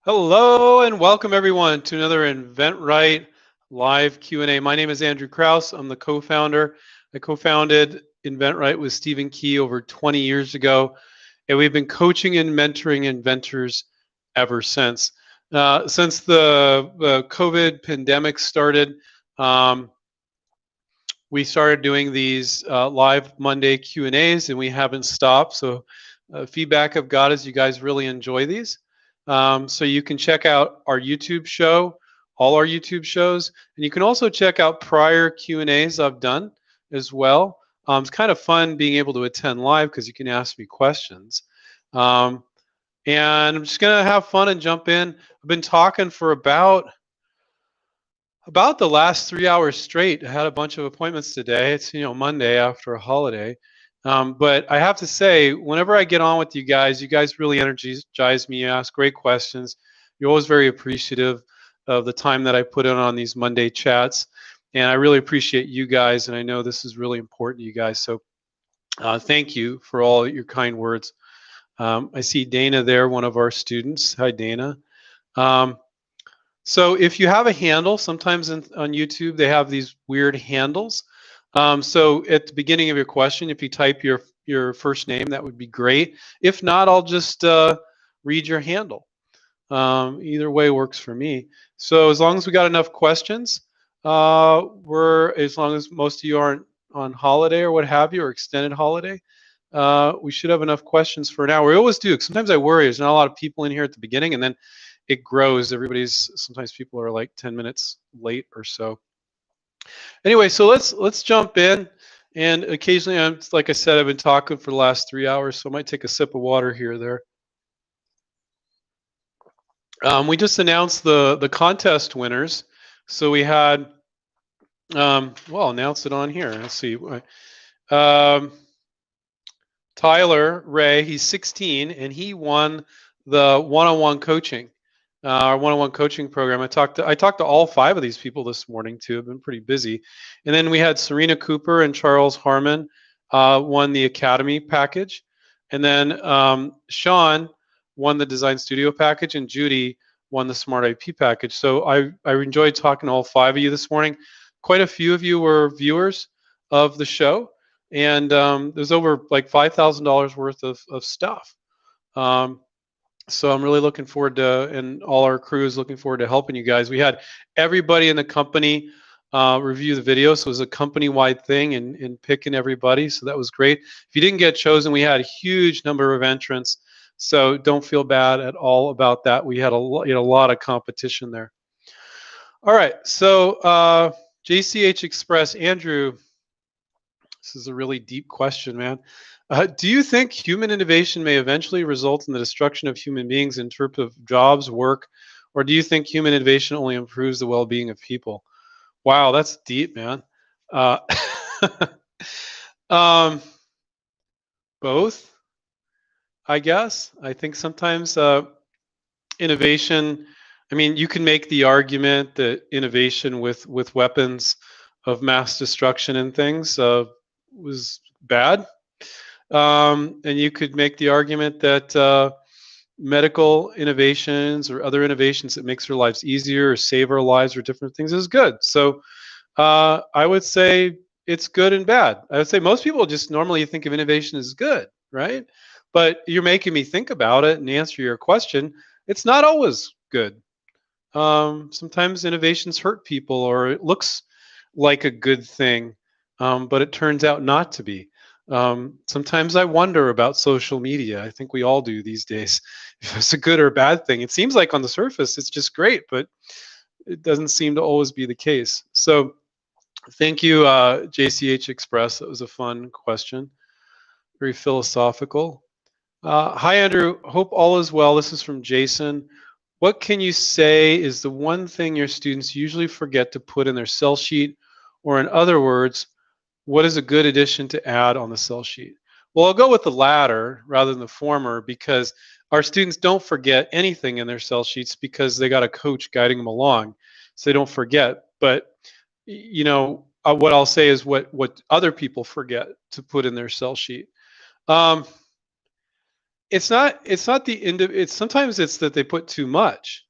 Hello and welcome everyone to another inventRight live Q&A. My name is Andrew Krauss. I'm the co-founder. I co-founded inventRight with Stephen Key over 20 years ago, and we've been coaching and mentoring inventors ever since. Since the COVID pandemic started, we started doing these live Monday Q&As, and we haven't stopped. So feedback I've got is you guys really enjoy these. So you can check out our YouTube show, all our YouTube shows, and you can also check out prior Q&As I've done as well. It's kind of fun being able to attend live because you can ask me questions. And I'm just gonna have fun and jump in. I've been talking for about the last 3 hours straight. I had a bunch of appointments today. It's Monday after a holiday. But I have to say, whenever I get on with you guys really energize me. You ask great questions. You're always very appreciative of the time that I put in on these Monday chats. And I really appreciate you guys. And I know this is really important to you guys. So thank you for all your kind words. I see Dana there, one of our students. Hi, Dana. So if you have a handle, sometimes on YouTube, they have these weird handles. So at the beginning of your question, if you type your first name, that would be great. If not, I'll just read your handle. Either way works for me. So as long as we got enough questions, as long as most of you aren't on holiday or what have you, or extended holiday, we should have enough questions for an hour. We always do. Sometimes I worry there's not a lot of people in here at the beginning, and then it grows. Sometimes people are like 10 minutes late or so. Anyway, so let's jump in. And occasionally, like I said, I've been talking for the last 3 hours, so I might take a sip of water here or there. We just announced the contest winners. So we had, well, I'll announce it on here. Let's see. Tyler Ray, he's 16, and he won the one-on-one coaching. Our one-on-one coaching program. I talked to all 5 of these people this morning too. I've been pretty busy. And then we had Serena Cooper and Charles Harmon won the Academy package. And then Sean won the Design Studio package, and Judy won the Smart IP package. So I enjoyed talking to all 5 of you this morning. Quite a few of you were viewers of the show, and there's over like $5,000 worth of stuff. So I'm really looking forward to, and all our crew is looking forward to helping you guys. We had everybody in the company review the video, so it was a company-wide thing and picking everybody, so that was great. If you didn't get chosen, we had a huge number of entrants, so don't feel bad at all about that. We had a lot of competition there. All right, so JCH Express, Andrew, this is a really deep question, man. Do you think human innovation may eventually result in the destruction of human beings in terms of jobs, work, or do you think human innovation only improves the well-being of people? Wow, that's deep, man. Both, I guess. I think sometimes innovation, I mean, you can make the argument that innovation with weapons of mass destruction and things was bad. And you could make the argument that medical innovations or other innovations that makes our lives easier or save our lives or different things is good. So I would say it's good and bad. I would say most people just normally think of innovation as good, right? But you're making me think about it and answer your question. It's not always good. Sometimes innovations hurt people, or it looks like a good thing, but it turns out not to be. Sometimes I wonder about social media. I think we all do these days. If it's a good or bad thing, it seems like on the surface it's just great, but it doesn't seem to always be the case. So thank you, JCH Express. That was a fun question. Very philosophical. Hi, Andrew. Hope all is well. This is from Jason. What can you say is the one thing your students usually forget to put in their sell sheet? Or in other words, what is a good addition to add on the sell sheet? Well, I'll go with the latter rather than the former, because our students don't forget anything in their sell sheets because they got a coach guiding them along, so they don't forget. But what I'll say is what other people forget to put in their sell sheet. It's not it's sometimes it's that they put too much.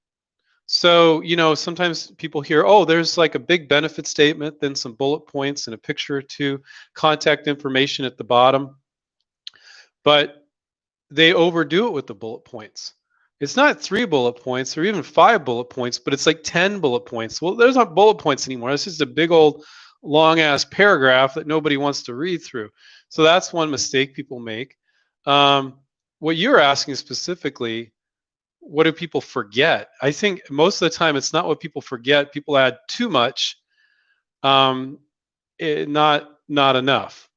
So, sometimes people hear, oh, there's like a big benefit statement, then some bullet points and a picture or two, contact information at the bottom, but they overdo it with the bullet points. It's not 3 bullet points or even 5 bullet points, but it's like 10 bullet points. Well, there's not bullet points anymore. It's just a big old long ass paragraph that nobody wants to read through. So that's one mistake people make. Um, what you're asking specifically, what do people forget? I think most of the time it's not what people forget. People add too much, um, not enough.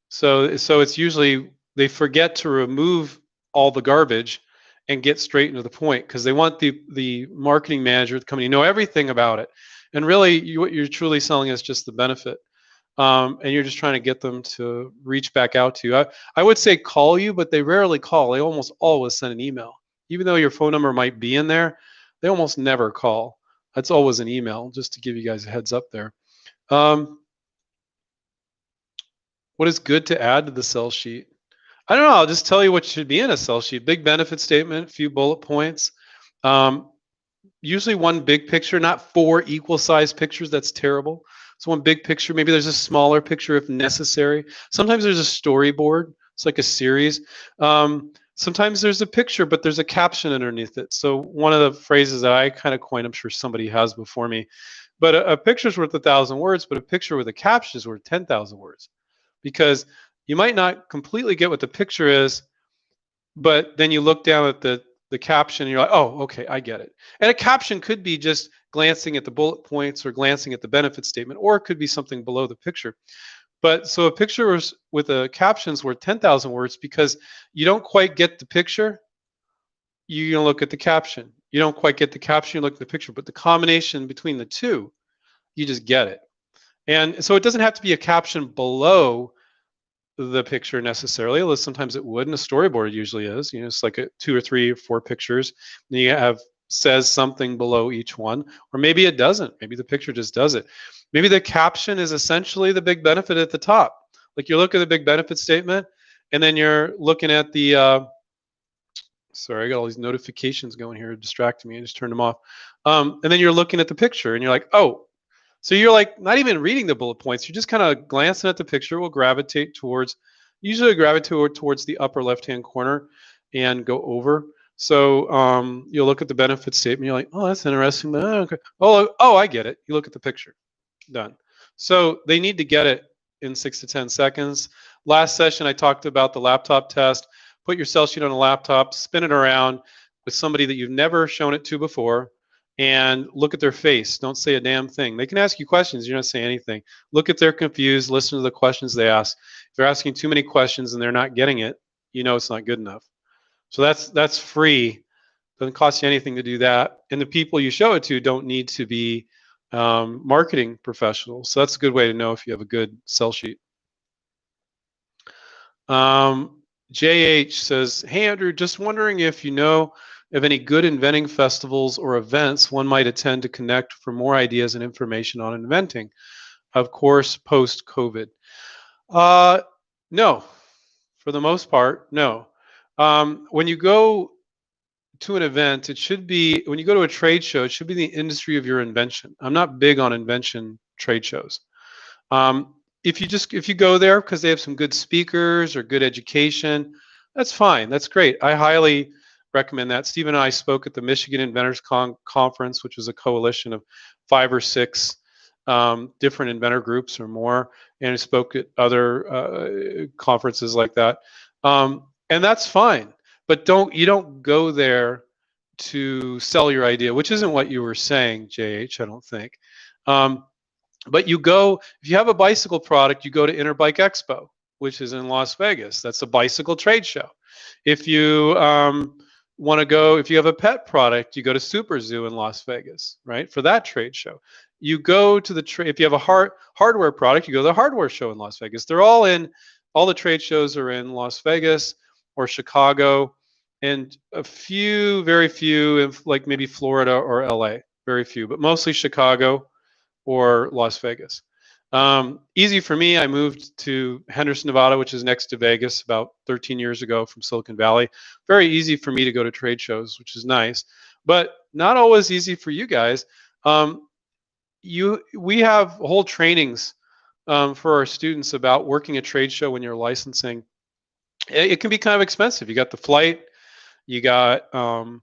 So it's usually they forget to remove all the garbage and get straight into the point because they want the marketing manager of the company to know everything about it. And really, what you're truly selling is just the benefit. And you're just trying to get them to reach back out to you. I would say call you, but they rarely call. They almost always send an email. Even though your phone number might be in there, they almost never call. That's always an email, just to give you guys a heads up there. Um, what is good to add to the sell sheet? I don't know. I'll just tell you what should be in a sell sheet. Big benefit statement, few bullet points. Um, Usually one big picture, not 4 equal-sized pictures. That's terrible. So one big picture. Maybe there's a smaller picture if necessary. Sometimes there's a storyboard. It's like a series. Sometimes there's a picture, but there's a caption underneath it. So one of the phrases that I kind of coined, I'm sure somebody has before me, but a picture's worth 1,000 words, but a picture with a caption is worth 10,000 words, because you might not completely get what the picture is, but then you look down at the caption and you're like, oh, okay, I get it. And a caption could be just glancing at the bullet points or glancing at the benefit statement, or it could be something below the picture. But so a picture with a caption is worth 10,000 words, because you don't quite get the picture, you're going to look at the caption. You don't quite get the caption, you look at the picture, but the combination between the two, you just get it. And so it doesn't have to be a caption below the picture necessarily, although sometimes it would, and a storyboard usually is. It's like 2 or 3 or 4 pictures. And you have says something below each one, or maybe it doesn't. Maybe the picture just does it. Maybe the caption is essentially the big benefit at the top. Like you look at the big benefit statement, and then you're looking at the. Sorry, I got all these notifications going here distracting me. I just turned them off. And then you're looking at the picture, and you're like, oh, so you're like not even reading the bullet points. You're just kind of glancing at the picture. Will usually gravitate towards the upper left-hand corner and go over. So you'll look at the benefit statement. You're like, oh, that's interesting. But, okay. Oh, I get it. You look at the picture. Done. So they need to get it in 6 to 10 seconds. Last session, I talked about the laptop test. Put your sell sheet on a laptop, spin it around with somebody that you've never shown it to before, and look at their face. Don't say a damn thing. They can ask you questions. You're not saying anything. Look at their confused. Listen to the questions they ask. If they're asking too many questions and they're not getting it, it's not good enough. So that's free. Doesn't cost you anything to do that. And the people you show it to don't need to be marketing professionals. So that's a good way to know if you have a good sell sheet. JH says, hey, Andrew, just wondering if you know of any good inventing festivals or events one might attend to connect for more ideas and information on inventing, of course, post-COVID. No, for the most part, no. When you go to an event, it should be, when you go to a trade show, it should be the industry of your invention. I'm not big on invention trade shows. If you go there because they have some good speakers or good education, that's fine. That's great. I highly recommend that. Steve and I spoke at the Michigan Inventors Conference, which was a coalition of 5 or 6 different inventor groups or more, and I spoke at other conferences like that. And that's fine. But you don't go there to sell your idea, which isn't what you were saying, JH, I don't think. But you go, if you have a bicycle product, you go to Interbike Expo, which is in Las Vegas. That's a bicycle trade show. If you want to go, if you have a pet product, you go to Super Zoo in Las Vegas, right, for that trade show. You go to if you have a hardware product, you go to the hardware show in Las Vegas. All the trade shows are in Las Vegas or Chicago, and very few, like maybe Florida or LA, very few, but mostly Chicago or Las Vegas. Easy for me. I moved to Henderson, Nevada, which is next to Vegas, about 13 years ago from Silicon Valley. Very easy for me to go to trade shows, which is nice, but not always easy for you guys. Um, we have whole trainings for our students about working a trade show when you're licensing. It can be kind of expensive. You got the flight, you got food,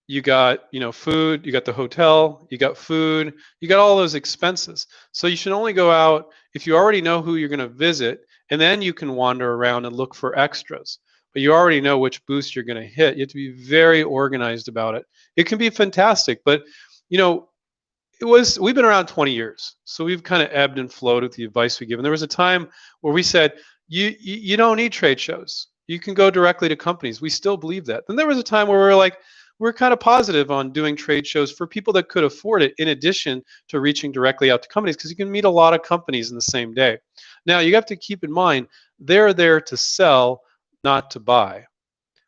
you got the hotel, you got food, you got all those expenses. So you should only go out if you already know who you're going to visit, and then you can wander around and look for extras. But you already know which booths you're going to hit. You have to be very organized about it. It can be fantastic, but you know, we've been around 20 years, so we've kind of ebbed and flowed with the advice we give. And there was a time where we said you don't need trade shows, you can go directly to companies. We still believe that. Then there was a time where we were like, we're kind of positive on doing trade shows for people that could afford it, in addition to reaching directly out to companies, because you can meet a lot of companies in the same day. Now you have to keep in mind, they're there to sell, not to buy.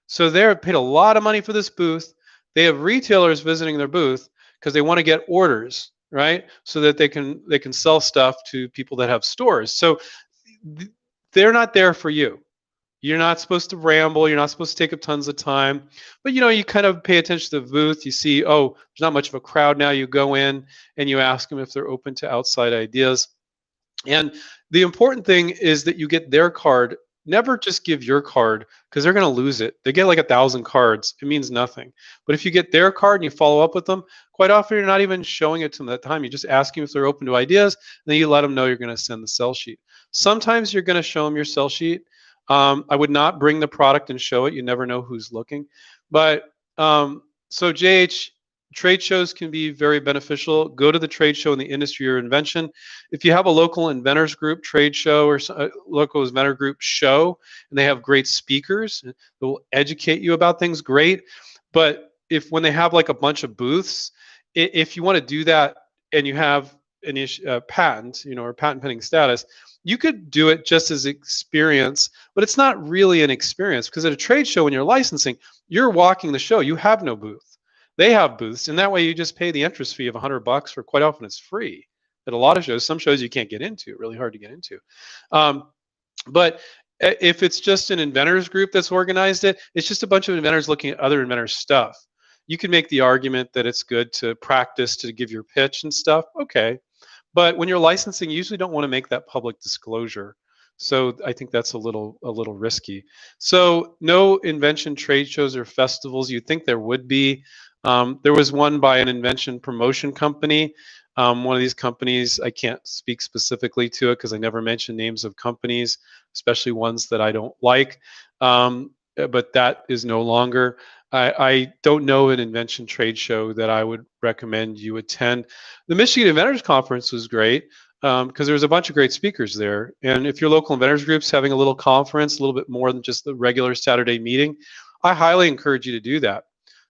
So they're paid a lot of money for this booth. They have retailers visiting their booth because they want to get orders, right? So that they can sell stuff to people that have stores. So they're not there for you. You're not supposed to ramble. You're not supposed to take up tons of time. But you kind of pay attention to the booth. You see, oh, there's not much of a crowd now. You go in and you ask them if they're open to outside ideas. And the important thing is that you get their card. Never just give your card, because they're going to lose it. They get like 1,000 cards. It means nothing. But if you get their card and you follow up with them, quite often you're not even showing it to them at that time. You just ask them if they're open to ideas, and then you let them know you're going to send the sell sheet. Sometimes you're going to show them your sell sheet. I would not bring the product and show it. You never know who's looking. But so JH, trade shows can be very beneficial. Go to the trade show in the industry or invention. If you have a local inventors group trade show, or a local inventor group show, and they have great speakers that will educate you about things, great. But when they have like a bunch of booths, if you want to do that and you have an patent, or patent pending status, you could do it just as experience, but it's not really an experience, because at a trade show, when you're licensing, you're walking the show. You have no booth. They have booths, and that way you just pay the entrance fee of $100, or quite often it's free at a lot of shows. Some shows you can't get into, really hard to get into. But if it's just an inventors group that's organized it, it's just a bunch of inventors looking at other inventors' stuff. You can make the argument that it's good to practice, to give your pitch and stuff. Okay. But when you're licensing, you usually don't want to make that public disclosure. So I think that's a little risky. So no invention trade shows or festivals. You'd think there would be. There was one by an invention promotion company. One of these companies, I can't speak specifically to it because I never mention names of companies, especially ones that I don't like. But that is no longer. I don't know an invention trade show that I would recommend you attend. The Michigan Inventors Conference was great because there was a bunch of great speakers there. And if your local inventors group's having a little conference, a little bit more than just the regular Saturday meeting, I highly encourage you to do that.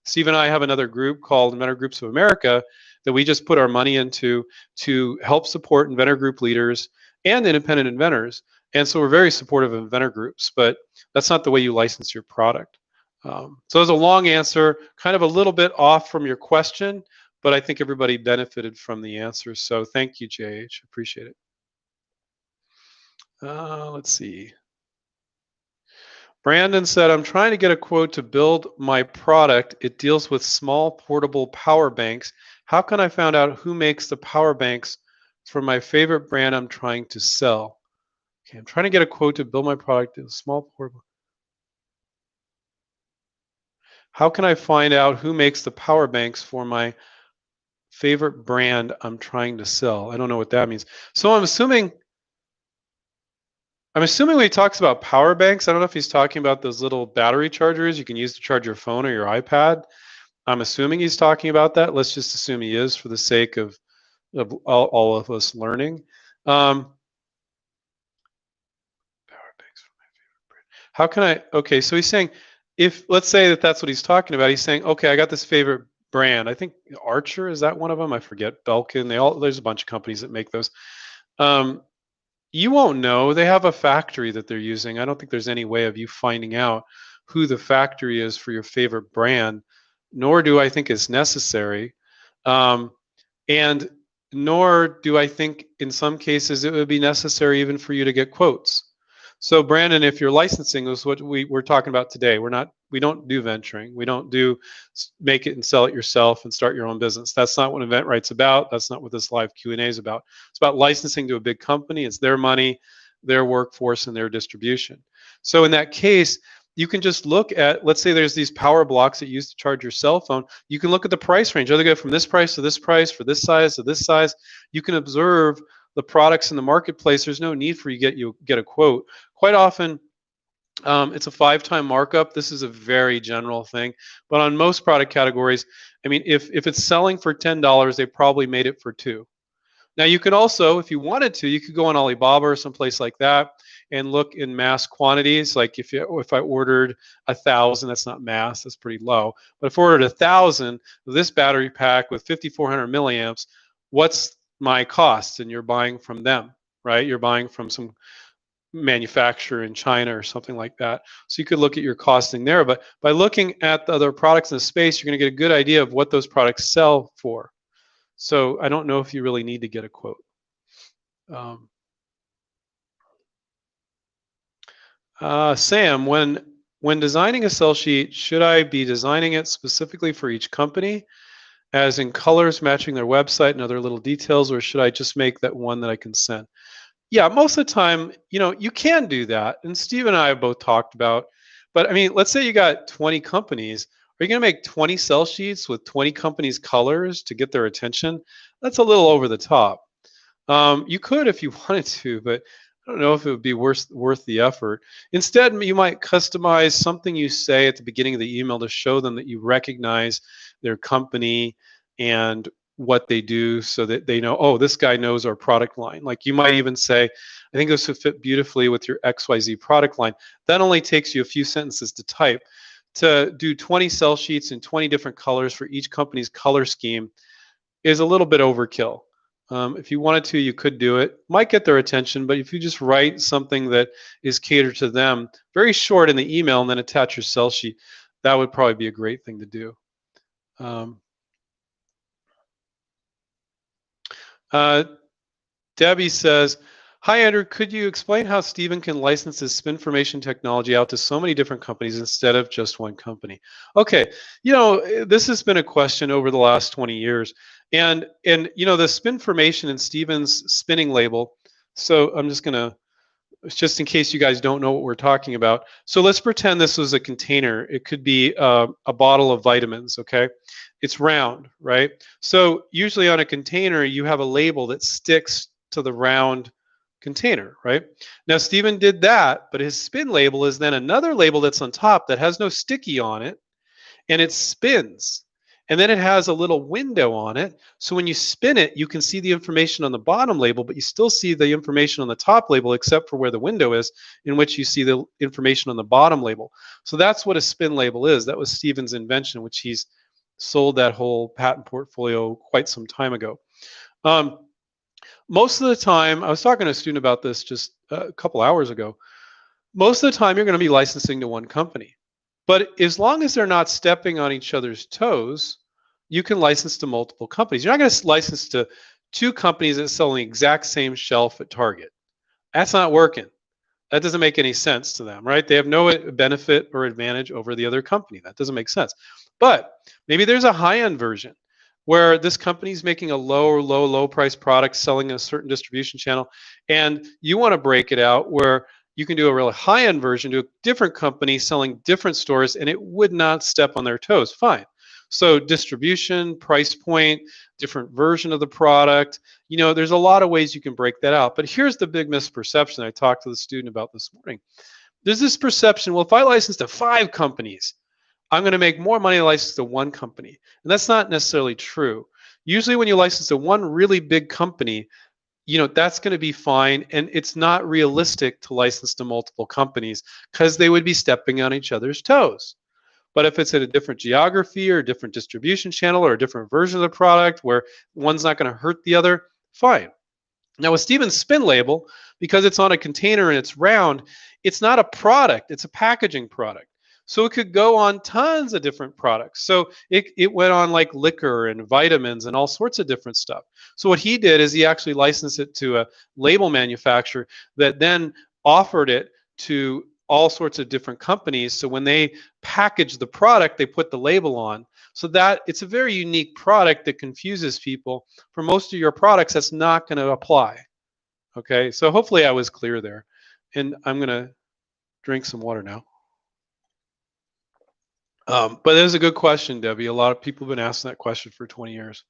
Steve and I have another group called Inventor Groups of America that we just put our money into to help support inventor group leaders and independent inventors. And so we're very supportive of inventor groups, but that's not the way you license your product. So it's a long answer, kind of a little bit off from your question, but I think everybody benefited from the answer. So thank you, JH. Appreciate it. Let's see. Brandon said, I'm trying to get a quote to build my product. It deals with small portable power banks. How can I find out who makes the power banks for my favorite brand I'm trying to sell? Okay, I'm trying to get a quote to build my product in small portable. How can I find out who makes the power banks for my favorite brand I'm trying to sell? I don't know what that means. So I'm assuming when he talks about power banks, I don't know if he's talking about those little battery chargers you can use to charge your phone or your iPad. I'm assuming he's talking about that. Let's just assume he is for the sake of all of us learning. Power banks for my favorite brand. How can I? Okay, so he's saying, let's say that's what he's talking about. He's saying, okay, I got this favorite brand. I think Archer, is that one of them? I forget. Belkin. There's a bunch of companies that make those. You won't know. They have a factory that they're using. I don't think there's any way of you finding out who the factory is for your favorite brand, nor do I think it's necessary. And nor do I think in some cases it would be necessary even for you to get quotes. So Brandon, if you're licensing, is what we're talking about today. We don't do venturing. We don't do make it and sell it yourself and start your own business. That's not what InventRight's about. That's not what this live Q&A is about. It's about licensing to a big company. It's their money, their workforce, and their distribution. So in that case, you can just look at, let's say there's these power blocks that you use to charge your cell phone. You can look at the price range. Are they go from this price to this price, for this size to this size? You can observe the products in the marketplace. There's no need for you get a quote. Quite often, it's a 5-time markup. This is a very general thing, but on most product categories, I mean, if it's selling for $10, they probably made it for $2. Now you can also, if you wanted to, you could go on Alibaba or someplace like that and look in mass quantities. Like if I ordered 1,000, that's not mass, that's pretty low. But if I ordered 1,000, this battery pack with 5,400 milliamps, what's my cost? And you're buying from them, right? You're buying from some manufacturer in China or something like that. So you could look at your costing there. But by looking at the other products in the space, you're going to get a good idea of what those products sell for. So I don't know if you really need to get a quote. Sam, when designing a sell sheet, should I be designing it specifically for each company, as in colors matching their website and other little details, or should I just make that one that I can send? Yeah, most of the time, you can do that. And Steve and I have both talked about, but I mean, let's say you got 20 companies. Are you going to make 20 sell sheets with 20 companies' colors to get their attention? That's a little over the top. You could if you wanted to, but I don't know if it would be worth the effort. Instead, you might customize something you say at the beginning of the email to show them that you recognize their company and what they do, so that they know, oh, this guy knows our product line. Like you might even say, I think this would fit beautifully with your XYZ product line. That only takes you a few sentences to type. To do 20 sell sheets in 20 different colors for each company's color scheme is a little bit overkill. If you wanted to, you could do it. Might get their attention, but if you just write something that is catered to them, very short in the email, and then attach your sell sheet, that would probably be a great thing to do. Debbie says, hi, Andrew, could you explain how Stephen can license his spinformation technology out to so many different companies instead of just one company? Okay, this has been a question over the last 20 years. And the spinformation in Stephen's spinning label, so I'm just going to, just in case you guys don't know what we're talking about. So let's pretend this was a container. It could be a bottle of vitamins, okay? It's round, right? So usually on a container, you have a label that sticks to the round container, right? Now, Stephen did that, but his spin label is then another label that's on top that has no sticky on it, and it spins. And then it has a little window on it. So when you spin it, you can see the information on the bottom label, but you still see the information on the top label, except for where the window is, in which you see the information on the bottom label. So that's what a spin label is. That was Stephen's invention, which he's sold that whole patent portfolio quite some time ago. Most of the time, I was talking to a student about this just a couple hours ago. Most of the time, you're going to be licensing to one company. But as long as they're not stepping on each other's toes, you can license to multiple companies. You're not going to license to 2 companies that sell on the exact same shelf at Target. That's not working. That doesn't make any sense to them, right? They have no benefit or advantage over the other company. That doesn't make sense. But maybe there's a high-end version where this company is making a low price product, selling a certain distribution channel, and you want to break it out where you can do a really high-end version to a different company selling different stores, and it would not step on their toes. Fine. So distribution, price point, different version of the product. There's a lot of ways you can break that out. But here's the big misperception I talked to the student about this morning. There's this perception, well, if I license to 5 companies, I'm going to make more money than license to 1 company. And that's not necessarily true. Usually when you license to one really big company, that's going to be fine. And it's not realistic to license to multiple companies because they would be stepping on each other's toes. But if it's in a different geography or a different distribution channel or a different version of the product where one's not going to hurt the other, fine. Now with Stephen's spin label, because it's on a container and it's round, it's not a product, it's a packaging product. So it could go on tons of different products. So it went on like liquor and vitamins and all sorts of different stuff. So what he did is he actually licensed it to a label manufacturer that then offered it to all sorts of different companies. So when they package the product, they put the label on. So that it's a very unique product that confuses people. For most of your products, that's not going to apply. Okay, so hopefully I was clear there. And I'm going to drink some water now. But it is a good question, Debbie. A lot of people have been asking that question for 20 years.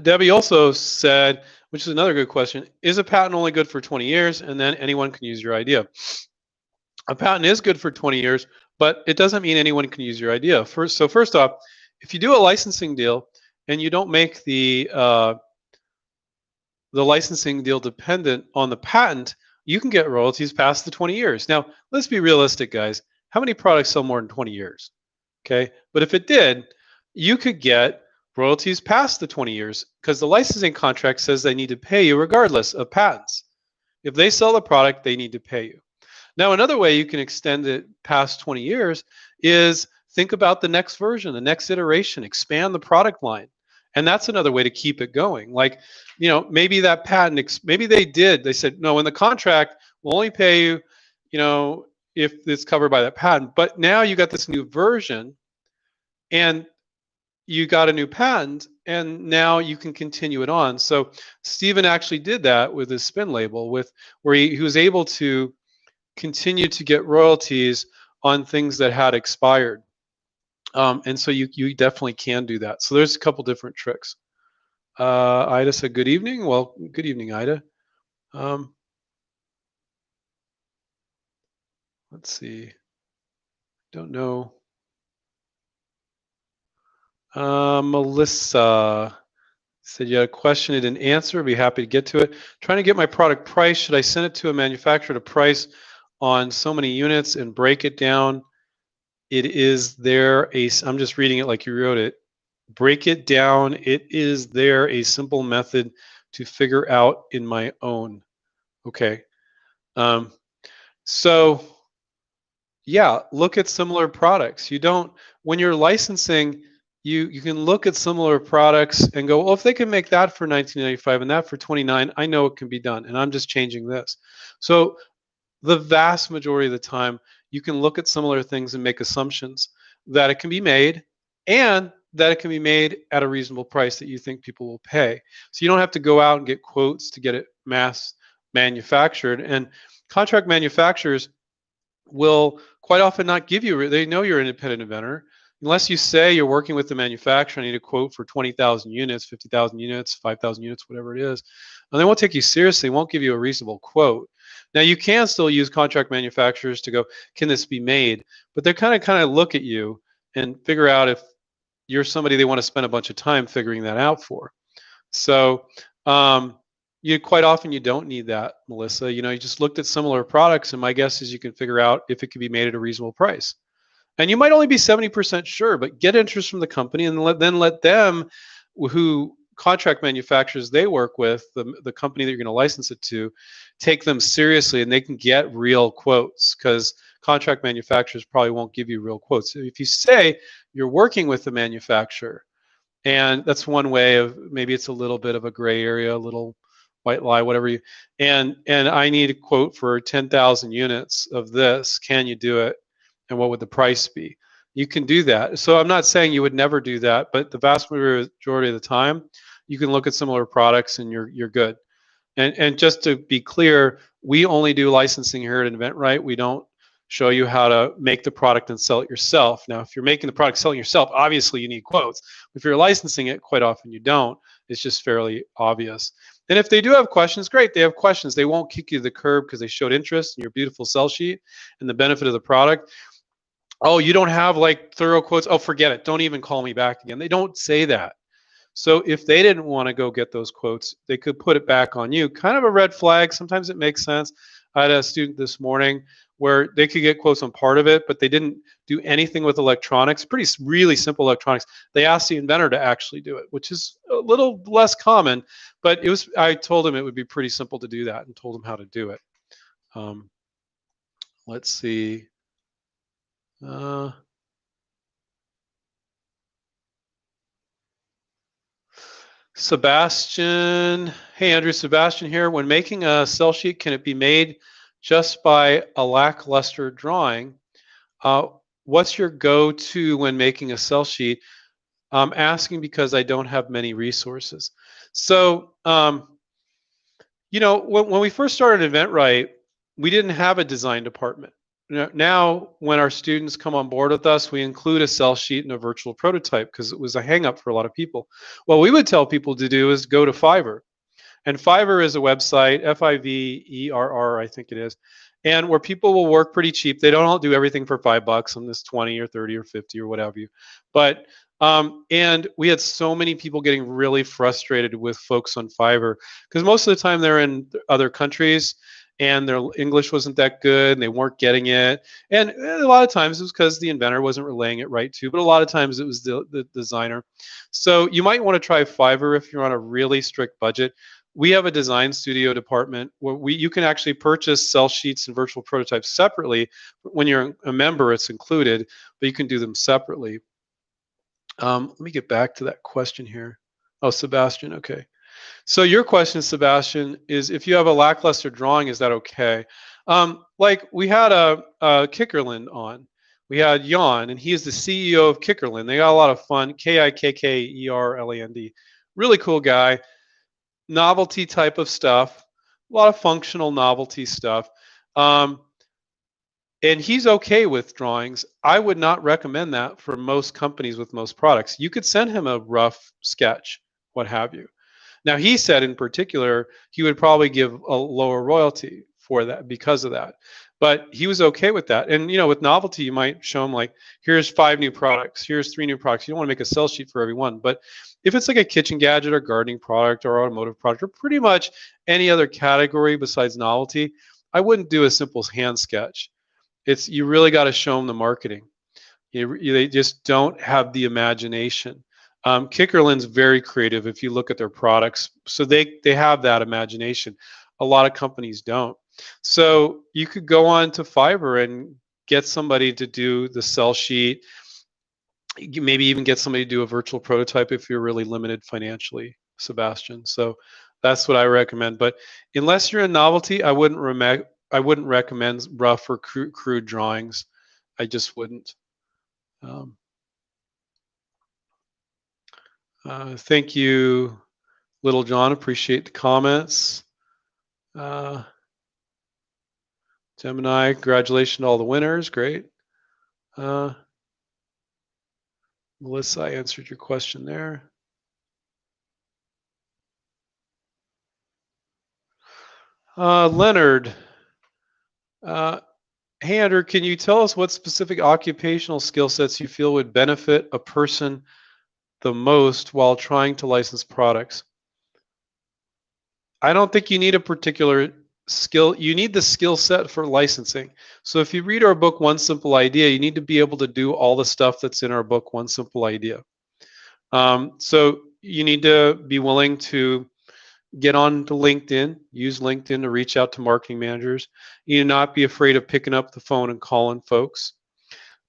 Debbie also said, which is another good question, is a patent only good for 20 years and then anyone can use your idea? A patent is good for 20 years, but it doesn't mean anyone can use your idea. So first off, if you do a licensing deal and you don't make the licensing deal dependent on the patent, you can get royalties past the 20 years. Now, let's be realistic, guys. How many products sell more than 20 years? Okay. But if it did, you could get royalties past the 20 years because the licensing contract says they need to pay you regardless of patents. If they sell the product, they need to pay you. Now, another way you can extend it past 20 years is think about the next version, the next iteration, expand the product line. And that's another way to keep it going. Like, maybe that patent, maybe they said, no, in the contract, we'll only pay you, if it's covered by that patent. But now you got this new version and you got a new patent and now you can continue it on. So Stephen actually did that with his spin label where he was able to continue to get royalties on things that had expired. And so you definitely can do that. So there's a couple different tricks. Ida said, good evening. Well, good evening, Ida. Let's see. Don't know. Melissa said you had a question and didn't answer. I'd be happy to get to it. Trying to get my product price. Should I send it to a manufacturer to price on so many units and break it down? I'm just reading it like you wrote it. Break it down. It is there a simple method to figure out in my own. Okay. So yeah, look at similar products. When you're licensing, you can look at similar products and go, well, if they can make that for $19.95 and that for $29, I know it can be done, and I'm just changing this. So the vast majority of the time, you can look at similar things and make assumptions that it can be made and that it can be made at a reasonable price that you think people will pay. So you don't have to go out and get quotes to get it mass manufactured. And contract manufacturers will quite often not give you, they know you're an independent inventor. Unless you say you're working with the manufacturer, I need a quote for 20,000 units, 50,000 units, 5,000 units, whatever it is. And they won't take you seriously, won't give you a reasonable quote. Now, you can still use contract manufacturers to go, can this be made? But they're kind of look at you and figure out if you're somebody they want to spend a bunch of time figuring that out for. So quite often you don't need that, Melissa. You just looked at similar products, and my guess is you can figure out if it can be made at a reasonable price. And you might only be 70% sure, but get interest from the company and then let them, who contract manufacturers they work with, the company that you're going to license it to, take them seriously, and they can get real quotes, because contract manufacturers probably won't give you real quotes. If you say you're working with the manufacturer, and that's one way of, maybe it's a little bit of a gray area, a little white lie, whatever and I need a quote for 10,000 units of this. Can you do it? And what would the price be? You can do that. So I'm not saying you would never do that, but the vast majority of the time, you can look at similar products and you're good. And just to be clear, we only do licensing here at inventRight. We don't show you how to make the product and sell it yourself. Now, if you're making the product, selling yourself, obviously you need quotes. If you're licensing it, quite often you don't. It's just fairly obvious. And if they do have questions, great, they have questions. They won't kick you to the curb because they showed interest in your beautiful sell sheet and the benefit of the product. Oh, you don't have like thorough quotes? Oh, forget it. Don't even call me back again. They don't say that. So if they didn't want to go get those quotes, they could put it back on you. Kind of a red flag. Sometimes it makes sense. I had a student this morning where they could get quotes on part of it, but they didn't do anything with electronics, really simple electronics. They asked the inventor to actually do it, which is a little less common, but I told him it would be pretty simple to do that and told him how to do it. Let's see. Uh, Sebastian. Hey, Andrew. Sebastian here. When making a sell sheet, can it be made just by a lackluster drawing? Uh, what's your go-to when making a sell sheet? I'm asking because I don't have many resources. So, when we first started InventRight, we didn't have a design department. Now, when our students come on board with us, we include a sell sheet and a virtual prototype because it was a hang up for a lot of people. What we would tell people to do is go to Fiverr. And Fiverr is a website, Fiverr, I think it is, and where people will work pretty cheap. They don't all do everything for $5 on this 20 or 30 or 50 or whatever you. But and we had so many people getting really frustrated with folks on Fiverr because most of the time they're in other countries and their English wasn't that good and they weren't getting it. And a lot of times it was because the inventor wasn't relaying it right too, but a lot of times it was the designer. So you might want to try Fiverr if you're on a really strict budget. We have a design studio department where you can actually purchase sell sheets and virtual prototypes separately. When you're a member, it's included, but you can do them separately. Let me get back to that question here. Oh, Sebastian, okay. So your question, Sebastian, is if you have a lackluster drawing, is that okay? Like we had a Kickerland on. We had Jan, and he is the CEO of Kickerland. They got a lot of fun. Kikkerland. Really cool guy. Novelty type of stuff. A lot of functional novelty stuff. And he's okay with drawings. I would not recommend that for most companies with most products. You could send him a rough sketch, what have you. Now, he said in particular, he would probably give a lower royalty for that because of that. But he was okay with that. And, with novelty, you might show him like, here's 5 new products, here's 3 new products. You don't want to make a sell sheet for every one. But if it's like a kitchen gadget or gardening product or automotive product or pretty much any other category besides novelty, I wouldn't do a simple hand sketch. You really got to show them the marketing. They just don't have the imagination. Kickerland's very creative if you look at their products. So they have that imagination. A lot of companies don't. So you could go on to Fiverr and get somebody to do the sell sheet. Maybe even get somebody to do a virtual prototype if you're really limited financially, Sebastian. So that's what I recommend. But unless you're a novelty, I wouldn't recommend rough or crude drawings. I just wouldn't. Thank you, Little John. Appreciate the comments. Gemini, congratulations to all the winners. Great. Melissa, I answered your question there. Leonard. Hey, Andrew, can you tell us what specific occupational skill sets you feel would benefit a person the most while trying to license products? I don't think you need a particular skill. You need the skill set for licensing. So if you read our book, One Simple Idea, you need to be able to do all the stuff that's in our book, One Simple Idea. So you need to be willing to get on to LinkedIn, use LinkedIn to reach out to marketing managers. You need not be afraid of picking up the phone and calling folks.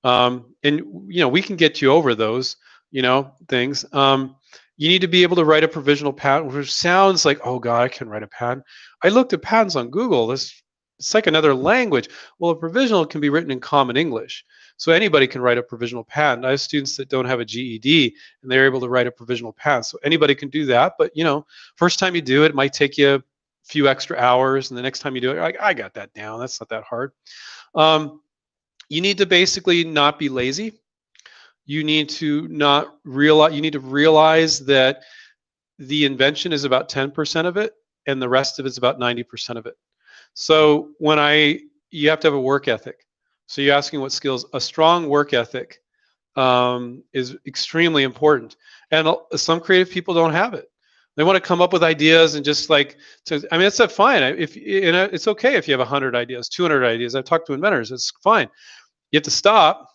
And we can get you over those, things. You need to be able to write a provisional patent, which sounds like, oh God, I can write a patent. I looked at patents on Google. It's like another language. Well, a provisional can be written in common English. So anybody can write a provisional patent. I have students that don't have a GED and they're able to write a provisional patent. So anybody can do that. But, first time you do it, it might take you a few extra hours. And the next time you do it, you're like, I got that down. That's not that hard. You need to basically not be lazy. You need to realize that the invention is about 10% of it and the rest of it's about 90% of it. So you have to have a work ethic. So you're asking what skills. A strong work ethic is extremely important. And some creative people don't have it. They want to come up with ideas and just it's fine. It's okay if you have 100 ideas, 200 ideas. I've talked to inventors. It's fine. You have to stop.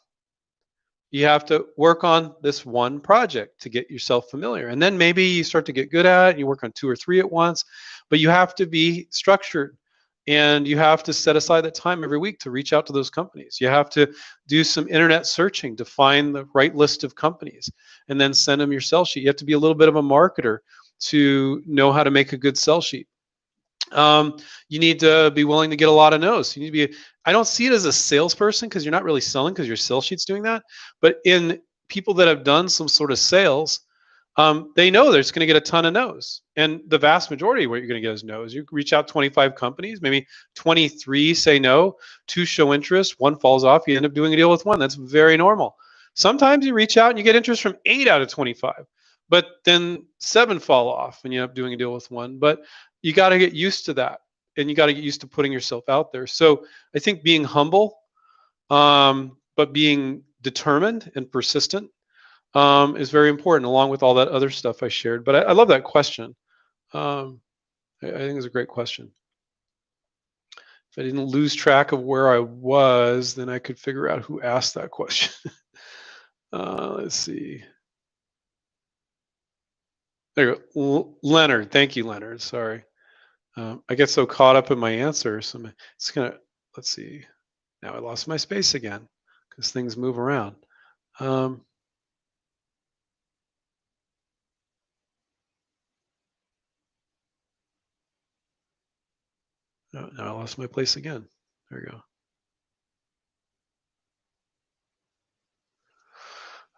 You have to work on this one project to get yourself familiar. And then maybe you start to get good at it. You work on 2 or 3 at once. But you have to be structured. And you have to set aside that time every week to reach out to those companies. You have to do some internet searching to find the right list of companies and then send them your sell sheet. You have to be a little bit of a marketer to know how to make a good sell sheet. You need to be willing to get a lot of no's. You need to be, I don't see it as a salesperson because you're not really selling because your sell sheet's doing that. But in people that have done some sort of sales, they know there's going to get a ton of no's. And the vast majority of what you're going to get is no's. You reach out 25 companies, maybe 23 say no, 2 show interest, 1 falls off. You end up doing a deal with 1. That's very normal. Sometimes you reach out and you get interest from 8 out of 25, but then 7 fall off and you end up doing a deal with 1. But you got to get used to that, and you got to get used to putting yourself out there. So I think being humble, but being determined and persistent is very important, along with all that other stuff I shared. But I love that question. I think it's a great question. If I didn't lose track of where I was, then I could figure out who asked that question. Let's see. There you go. Leonard. Thank you, Leonard. Sorry. I get so caught up in my answers. It's gonna, let's see. Now I lost my space again because things move around. No, now I lost my place again. There we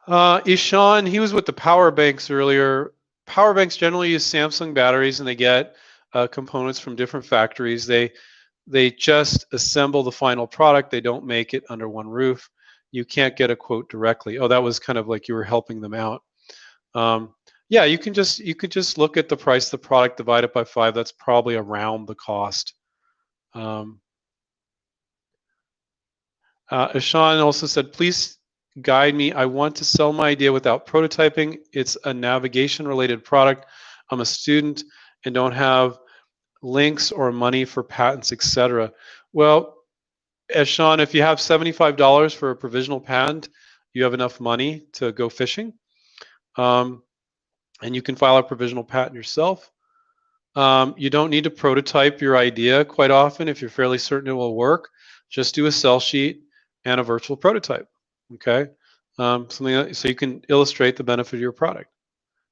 go. Ishan, he was with the power banks earlier. Power banks generally use Samsung batteries, and they get components from different factories. They just assemble the final product. They don't make it under one roof. You can't get a quote directly. Oh, that was kind of like you were helping them out. Yeah, you could just look at the price of the product, divide it by 5. That's probably around the cost. Ishan also said, please guide me. I want to sell my idea without prototyping. It's a navigation-related product. I'm a student and don't have links or money for patents, etc. Well, Ishan, if you have $75 for a provisional patent, you have enough money to go fishing. And you can file a provisional patent yourself. You don't need to prototype your idea quite often if you're fairly certain it will work. Just do a sell sheet and a virtual prototype. Okay, something so you can illustrate the benefit of your product.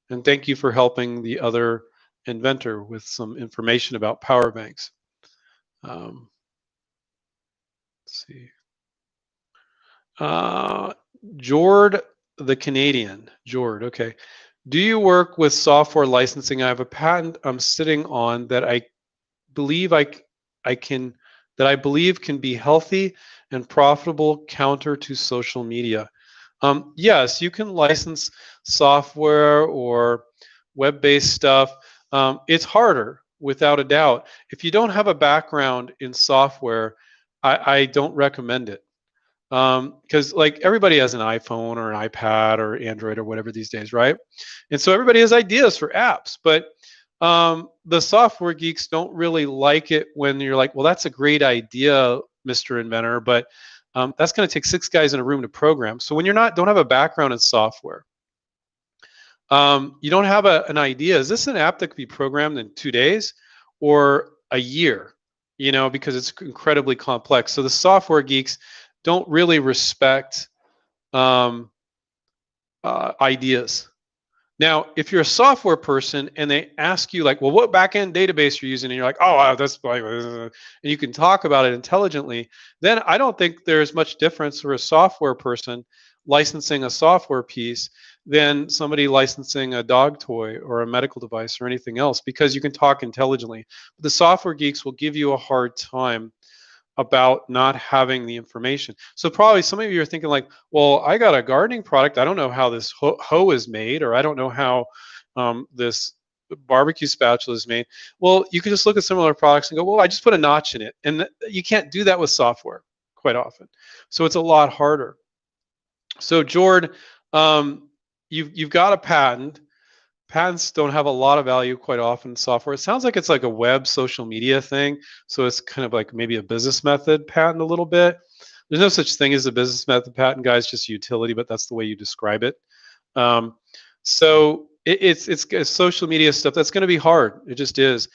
And thank you for helping the other inventor with some information about power banks. Let's see. Jord the Canadian. Jord, okay. Do you work with software licensing? I have a patent I'm sitting on that I believe can be healthy and profitable counter to social media. Yes, you can license software or web-based stuff. It's harder, without a doubt. If you don't have a background in software, I don't recommend it. Because like everybody has an iPhone or an iPad or Android or whatever these days, right? And so everybody has ideas for apps, but the software geeks don't really like it when you're like, well, that's a great idea, Mr. Inventor, but that's going to take 6 guys in a room to program. So when don't have a background in software, you don't have an idea. Is this an app that could be programmed in 2 days or a year? You know, because it's incredibly complex. So the software geeks don't really respect ideas. Now, if you're a software person and they ask you like, well, what backend database you're using, and you're like, oh, that's like, and you can talk about it intelligently, then I don't think there's much difference for a software person licensing a software piece than somebody licensing a dog toy or a medical device or anything else, because you can talk intelligently. The software geeks will give you a hard time about not having the information. So probably some of you are thinking like, well, I got a gardening product. I don't know how this hoe is made, or I don't know how this barbecue spatula is made. Well, you can just look at similar products and go, well, I just put a notch in it. And you can't do that with software quite often. So it's a lot harder. So Jord, you've got a patent. Patents don't have a lot of value quite often in software. It sounds like it's like a web social media thing. So it's kind of like maybe a business method patent a little bit. There's no such thing as a business method patent, guys, just utility, but that's the way you describe it. So it's social media stuff. That's going to be hard. It just is.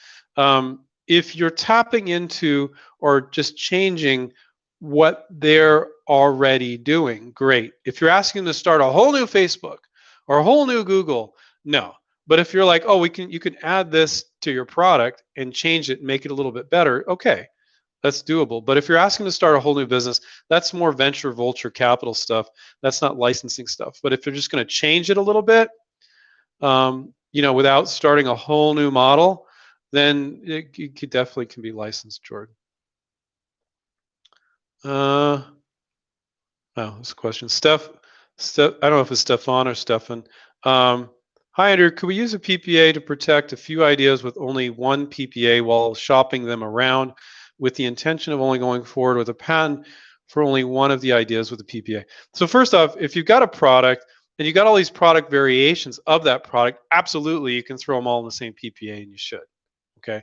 if you're tapping into or just changing what they're already doing, great. If you're asking them to start a whole new Facebook or a whole new Google, no. But if you're like, oh, you can add this to your product and change it and make it a little bit better, okay, that's doable. But if you're asking to start a whole new business, that's more venture vulture capital stuff. That's not licensing stuff. But if you're just going to change it a little bit, without starting a whole new model, then it could definitely can be licensed, Jordan. Oh, this question. I don't know if it's Stefan or Stefan. Hi, Andrew. Could we use a PPA to protect a few ideas with only one PPA while shopping them around with the intention of only going forward with a patent for only one of the ideas with a PPA? So first off, if you've got a product and you got all these product variations of that product, absolutely you can throw them all in the same PPA, and you should. Okay.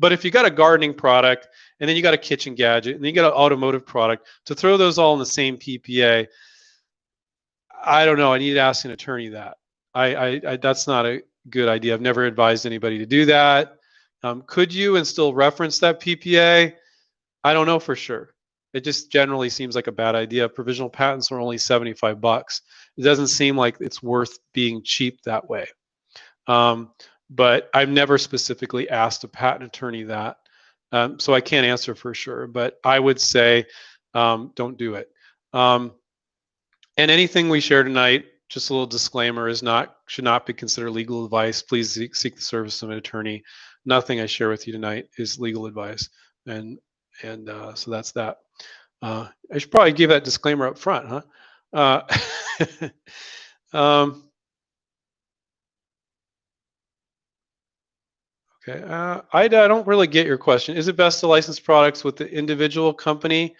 But if you got a gardening product and then you got a kitchen gadget and then you got an automotive product, to throw those all in the same PPA, I don't know. I need to ask an attorney that. I that's not a good idea. I've never advised anybody to do that. Could you and still reference that PPA? I don't know for sure. It just generally seems like a bad idea. Provisional patents are only $75. It doesn't seem like it's worth being cheap that way. But I've never specifically asked a patent attorney that. So I can't answer for sure, but I would say don't do it. And anything we share tonight, just a little disclaimer, should not be considered legal advice. Please seek the service of an attorney. Nothing I share with you tonight is legal advice, and so that's that. I should probably give that disclaimer up front, huh? Okay, I don't really get your question. Is it best to license products with the individual company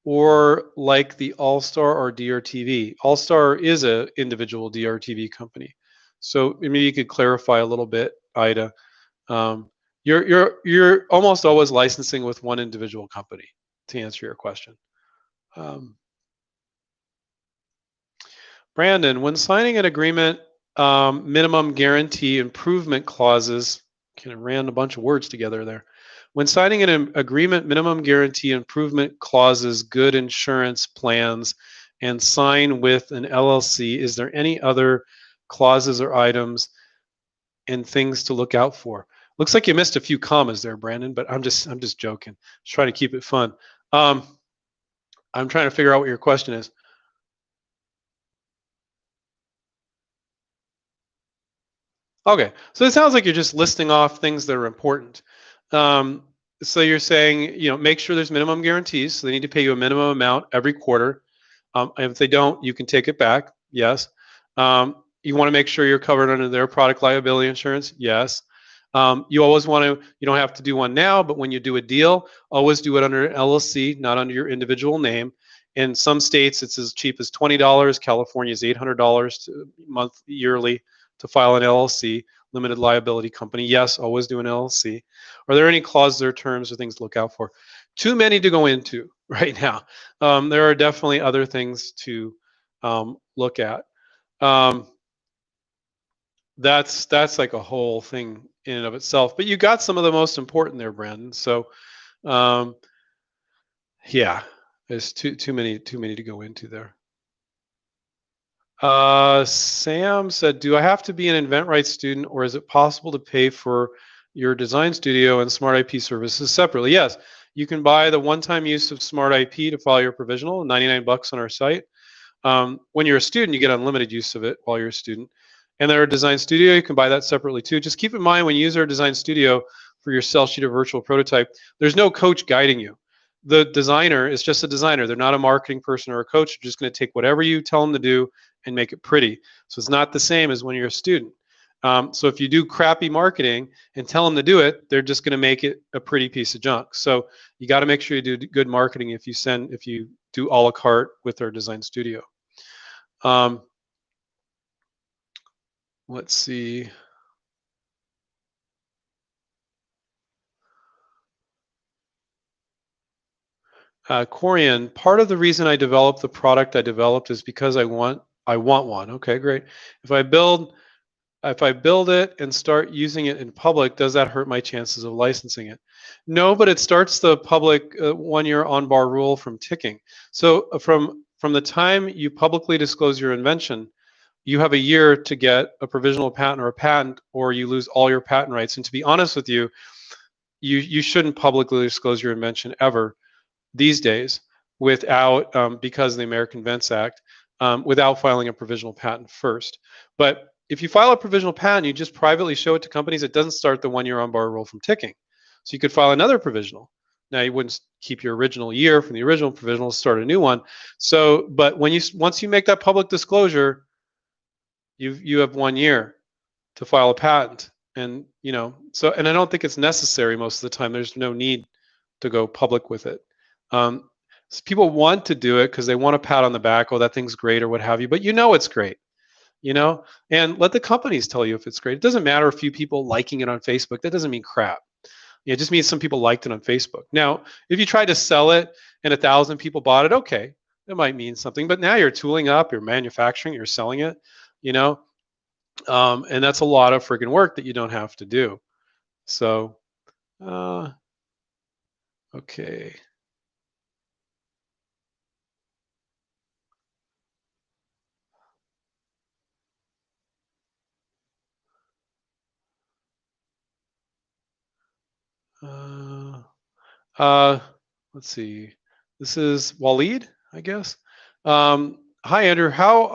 or like the All-Star or DRTV? All-Star is a individual DRTV company. So maybe you could clarify a little bit, Ida. You're almost always licensing with one individual company, to answer your question. Brandon, when signing an agreement, minimum guarantee improvement clauses, kind of ran a bunch of words together there. When signing an agreement, minimum guarantee improvement clauses, good insurance plans, and sign with an LLC, is there any other clauses or items and things to look out for? Looks like you missed a few commas there, Brandon, but I'm just joking. Just trying to keep it fun. I'm trying to figure out what your question is. Okay, so it sounds like you're just listing off things that are important. So you're saying, make sure there's minimum guarantees. So they need to pay you a minimum amount every quarter. And if they don't, you can take it back. Yes. You want to make sure you're covered under their product liability insurance. Yes. You always want to, you don't have to do one now, but when you do a deal, always do it under an LLC, not under your individual name. In some states, it's as cheap as $20. California is $800 a month yearly to file an LLC, limited liability company. Yes, always do an LLC. Are there any clauses or terms or things to look out for? Too many to go into right now. There are definitely other things to look at. That's like a whole thing in and of itself. But you got some of the most important there, Brandon. So yeah, there's too many to go into there. Sam said, do I have to be an inventRight student, or is it possible to pay for your design studio and smart IP services separately? Yes, you can buy the one-time use of smart IP to file your provisional, $99 on our site. When you're a student, you get unlimited use of it while you're a student. And our design studio, you can buy that separately too. Just keep in mind, when you use our design studio for your cell sheet or virtual prototype, there's no coach guiding you. The designer is just a designer. They're not a marketing person or a coach. They're just going to take whatever you tell them to do and make it pretty. So it's not the same as when you're a student. So if you do crappy marketing and tell them to do it, they're just going to make it a pretty piece of junk. So you got to make sure you do good marketing if you do a la carte with our design studio. Let's see. Corian, part of the reason I developed the product I developed is because I want one. Okay, great. If I build if I build it and start using it in public, does that hurt my chances of licensing it? No, but it starts the public 1-year on-bar rule from ticking. So from the time you publicly disclose your invention, you have a year to get a provisional patent or a patent, or you lose all your patent rights. And to be honest with you, you shouldn't publicly disclose your invention ever these days without, because of the American Invents Act, without filing a provisional patent first. But if you file a provisional patent, you just privately show it to companies, it doesn't start the 1-year on-bar rule from ticking. So you could file another provisional. Now you wouldn't keep your original year from the original provisional, start a new one. So, but once you make that public disclosure, you have 1 year to file a patent. And and I don't think it's necessary most of the time. There's no need to go public with it. So people want to do it because they want a pat on the back, oh, that thing's great or what have you, but it's great, and let the companies tell you if it's great. It doesn't matter a few people liking it on Facebook. That doesn't mean crap. It just means some people liked it on Facebook. Now, if you try to sell it and 1,000 people bought it, okay, it might mean something, but now you're tooling up, you're manufacturing, you're selling it, and that's a lot of friggin' work that you don't have to do. So, okay. Let's see. This is Waleed, I guess. Hi, Andrew. How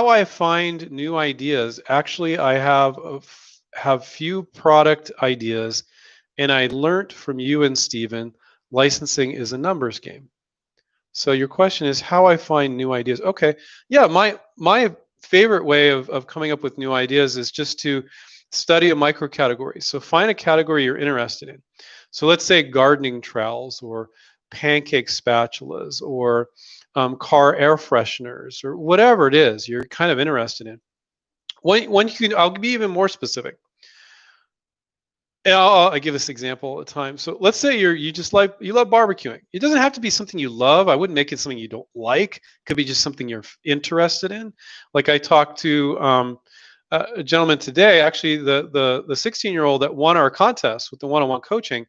I find new ideas. Actually, I have few product ideas, and I learned from you and Stephen, licensing is a numbers game. So your question is how I find new ideas. Okay, yeah, my favorite way of coming up with new ideas is just to study a micro category. So find a category you're interested in. So let's say gardening trowels or pancake spatulas or car air fresheners or whatever it is you're kind of interested in. I'll be even more specific. And I give this example all the time. So let's say you love barbecuing. It doesn't have to be something you love. I wouldn't make it something you don't like. It could be just something you're interested in. Like I talked to a gentleman today, actually the 16-year-old that won our contest with the one-on-one coaching,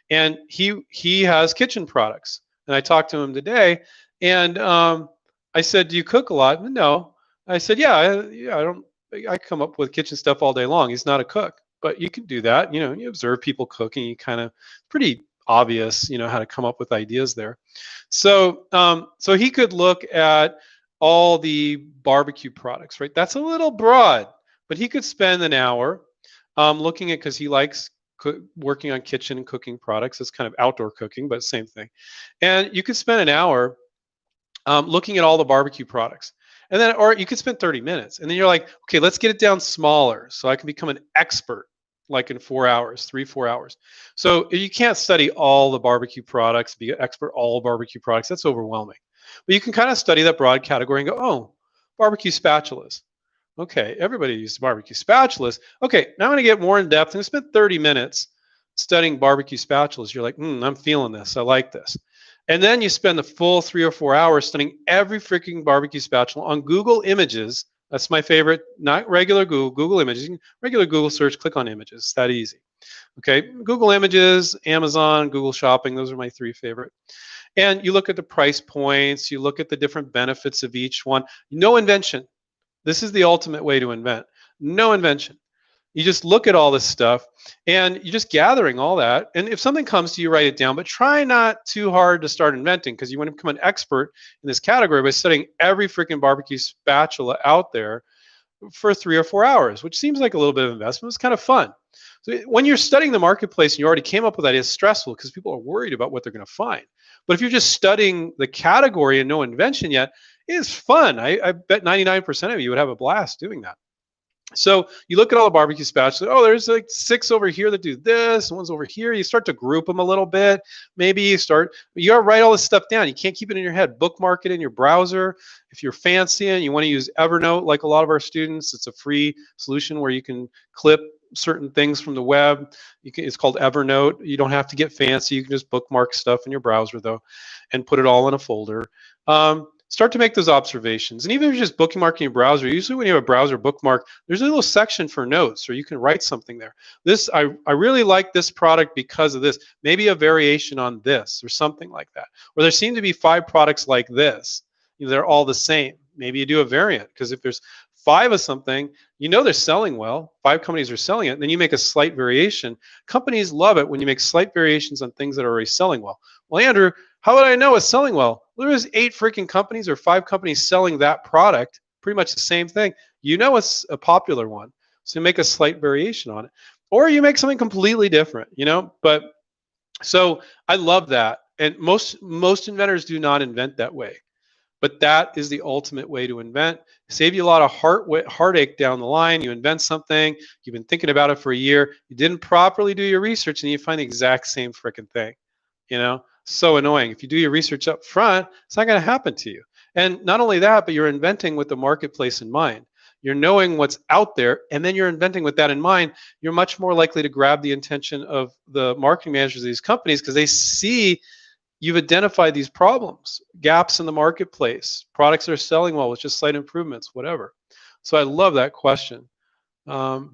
and he has kitchen products. And I talked to him today, and I said, "Do you cook a lot?" No. I said, "Yeah, I come up with kitchen stuff all day long." He's not a cook, but you can do that. You observe people cooking. You kind of pretty obvious, how to come up with ideas there. So he could look at all the barbecue products, right? That's a little broad, but he could spend an hour looking at, because he likes working on kitchen and cooking products. It's kind of outdoor cooking, but same thing. And you could spend an hour looking at all the barbecue products. And then, or you could spend 30 minutes. And then you're like, okay, let's get it down smaller so I can become an expert, like in 4 hours, 3-4 hours. So you can't study all the barbecue products, be an expert all barbecue products. That's overwhelming. But you can kind of study that broad category and go, oh, barbecue spatulas. Okay, everybody uses barbecue spatulas. Okay, now I'm going to get more in depth. I'm going to spend 30 minutes studying barbecue spatulas. You're like, I'm feeling this. I like this. And then you spend the full 3 or 4 hours studying every freaking barbecue spatula on Google Images. That's my favorite, not regular Google, Google Images. Regular Google search, click on images. It's that easy. Okay, Google Images, Amazon, Google Shopping, those are my 3 favorite. And you look at the price points, you look at the different benefits of each one. No invention. This is the ultimate way to invent. No invention. You just look at all this stuff and you're just gathering all that. And if something comes to you, write it down, but try not too hard to start inventing, because you want to become an expert in this category by studying every freaking barbecue spatula out there for 3 or 4 hours, which seems like a little bit of investment. It's kind of fun. So when you're studying the marketplace and you already came up with ideas, it's stressful because people are worried about what they're going to find. But if you're just studying the category and no invention yet, it's fun. I bet 99% of you would have a blast doing that. So you look at all the barbecue spatulas. Oh, there's like 6 over here that do this, one's over here. You start to group them a little bit. Maybe you gotta write all this stuff down. You can't keep it in your head. Bookmark it in your browser. If you're fancy and you want to use Evernote, like a lot of our students, it's a free solution where you can clip certain things from the web. It's called Evernote. You don't have to get fancy. You can just bookmark stuff in your browser though, and put it all in a folder. start to make those observations. And even if you're just bookmarking your browser, usually when you have a browser bookmark, there's a little section for notes, or you can write something there. I really like this product because of this. Maybe a variation on this or something like that. Or there seem to be 5 products like this. They're all the same. Maybe you do a variant, because if there's 5 of something, they're selling well. 5 companies are selling it. Then you make a slight variation. Companies love it when you make slight variations on things that are already selling well. Well, Andrew, how would I know it's selling well? Well, there's 8 freaking companies or 5 companies selling that product, pretty much the same thing. It's a popular one. So you make a slight variation on it. Or you make something completely different, But so I love that. And most inventors do not invent that way. But that is the ultimate way to invent. Save you a lot of heartache down the line. You invent something, you've been thinking about it for a year, you didn't properly do your research, and you find the exact same freaking thing. So annoying. If you do your research up front, it's not going to happen to you. And not only that, but you're inventing with the marketplace in mind. You're knowing what's out there, and then you're inventing with that in mind. You're much more likely to grab the attention of the marketing managers of these companies, because they see you've identified these problems, gaps in the marketplace, products that are selling well with just slight improvements, whatever. So I love that question. Let's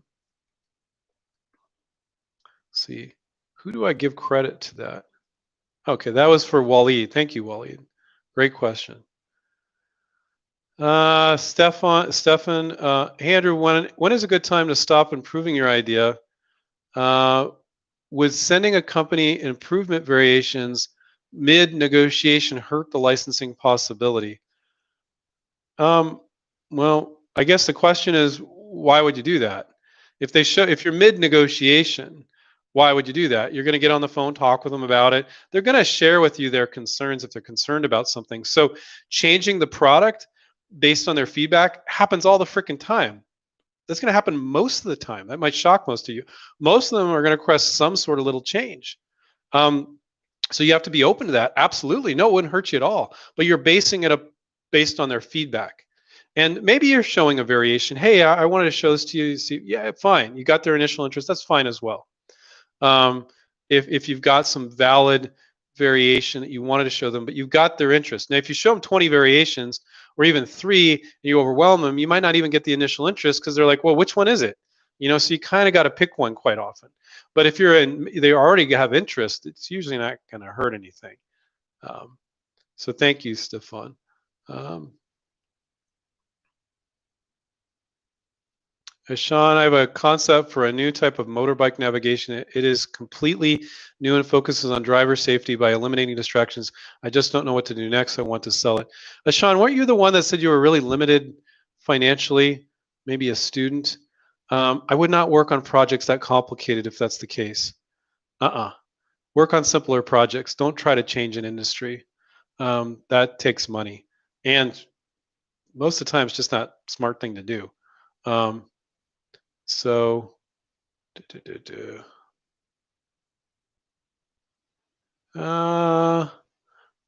see, who do I give credit to that? Okay, that was for Waleed. Thank you, Waleed. Great question. Stefan, hey Andrew, when is a good time to stop improving your idea? Would sending a company improvement variations mid-negotiation hurt the licensing possibility? Well, I guess the question is, why would you do that? If you're mid-negotiation, why would you do that? You're going to get on the phone, talk with them about it. They're going to share with you their concerns if they're concerned about something. So changing the product based on their feedback happens all the freaking time. That's going to happen most of the time. That might shock most of you. Most of them are going to request some sort of little change. So you have to be open to that. Absolutely. No, it wouldn't hurt you at all. But you're basing it up based on their feedback. And maybe you're showing a variation. Hey, I wanted to show this to you. See, yeah, fine. You got their initial interest. That's fine as well. If you've got some valid variation that you wanted to show them, but you've got their interest. Now, if you show them 20 variations or even 3, and you overwhelm them, you might not even get the initial interest, because they're like, well, which one is it? So you kind of got to pick one quite often. But if they already have interest, it's usually not going to hurt anything. So thank you, Stefan. Sean, I have a concept for a new type of motorbike navigation. It is completely new and focuses on driver safety by eliminating distractions. I just don't know what to do next. I want to sell it. Sean, weren't you the one that said you were really limited financially? Maybe a student? I would not work on projects that complicated if that's the case. Work on simpler projects. Don't try to change an industry. That takes money. And most of the time, it's just not a smart thing to do. So, don't